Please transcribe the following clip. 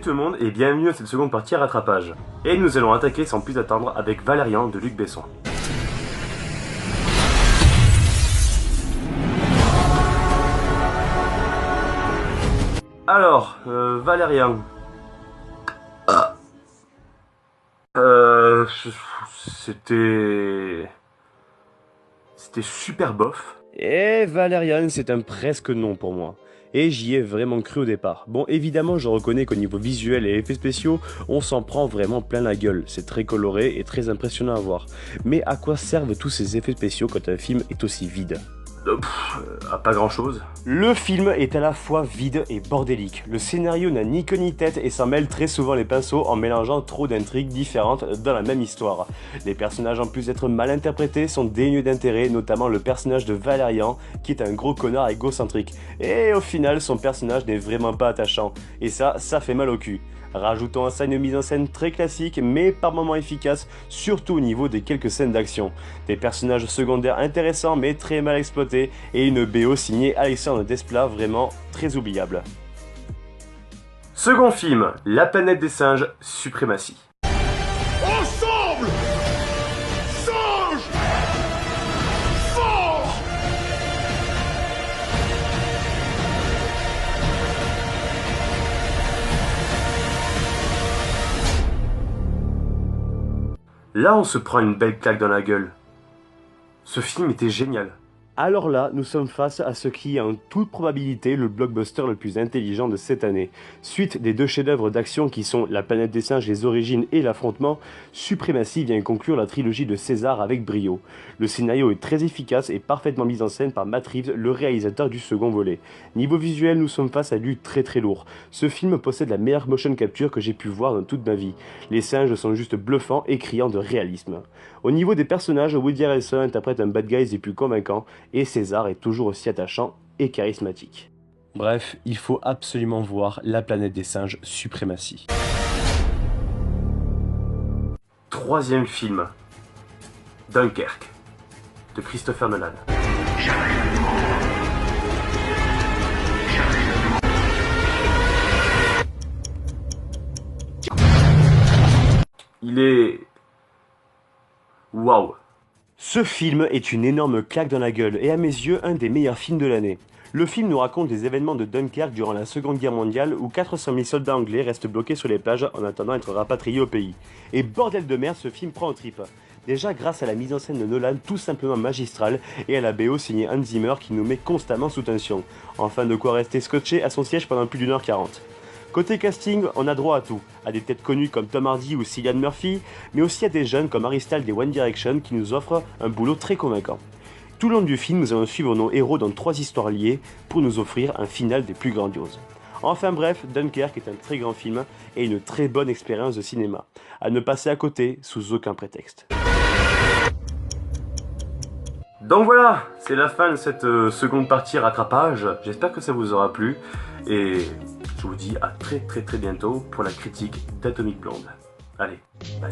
tout le monde et bienvenue à cette seconde partie rattrapage. Et nous allons attaquer sans plus attendre avec Valérian de Luc Besson. Alors, Valérian. C'était super bof. Et Valérian, c'est un presque non pour moi. Et j'y ai vraiment cru au départ. Bon, évidemment, je reconnais qu'au niveau visuel et effets spéciaux, on s'en prend vraiment plein la gueule. C'est très coloré et très impressionnant à voir. Mais à quoi servent tous ces effets spéciaux quand un film est aussi vide ? À pas grand chose. Le film est à la fois vide et bordélique. Le scénario n'a ni queue ni tête et s'en mêle très souvent les pinceaux en mélangeant trop d'intrigues différentes dans la même histoire. Les personnages, en plus d'être mal interprétés, sont dénués d'intérêt, notamment le personnage de Valérian, qui est un gros connard égocentrique. Et au final, son personnage n'est vraiment pas attachant. Et ça fait mal au cul. Rajoutons à ça une mise en scène très classique mais par moments efficace, surtout au niveau des quelques scènes d'action. Des personnages secondaires intéressants mais très mal exploités et une BO signée Alexandre Desplat vraiment très oubliable. Second film, La planète des singes, Suprématie. Ensemble, singes forts. Là, on se prend une belle claque dans la gueule. Ce film était génial. Alors là, nous sommes face à ce qui est en toute probabilité le blockbuster le plus intelligent de cette année. Suite des deux chefs-d'œuvre d'action qui sont La planète des singes, les origines et l'affrontement, Suprématie vient conclure la trilogie de César avec brio. Le scénario est très efficace et parfaitement mis en scène par Matt Reeves, le réalisateur du second volet. Niveau visuel, nous sommes face à du très lourd. Ce film possède la meilleure motion capture que j'ai pu voir dans toute ma vie. Les singes sont juste bluffants et criants de réalisme. Au niveau des personnages, Woody Harrelson interprète un bad guy des plus convaincants, et César est toujours aussi attachant et charismatique. Bref, il faut absolument voir La planète des singes, Suprématie. Troisième film, Dunkerque, de Christopher Nolan. Il est... waouh! Ce film est une énorme claque dans la gueule et à mes yeux un des meilleurs films de l'année. Le film nous raconte les événements de Dunkerque durant la Seconde Guerre mondiale où 400 000 soldats anglais restent bloqués sur les plages en attendant d'être rapatriés au pays. Et bordel de merde, ce film prend aux tripes. Déjà grâce à la mise en scène de Nolan tout simplement magistrale et à la BO signée Hans Zimmer qui nous met constamment sous tension. Enfin de quoi rester scotché à son siège pendant plus d'1h40. Côté casting, on a droit à tout, à des têtes connues comme Tom Hardy ou Cillian Murphy, mais aussi à des jeunes comme Harry Styles des One Direction qui nous offrent un boulot très convaincant. Tout le long du film, nous allons suivre nos héros dans 3 histoires liées pour nous offrir un final des plus grandioses. Enfin bref, Dunkerque est un très grand film et une très bonne expérience de cinéma, à ne passer à côté sous aucun prétexte. Donc voilà, c'est la fin de cette seconde partie rattrapage, j'espère que ça vous aura plu, et je vous dis à très bientôt pour la critique d'Atomic Blonde. Allez, bye.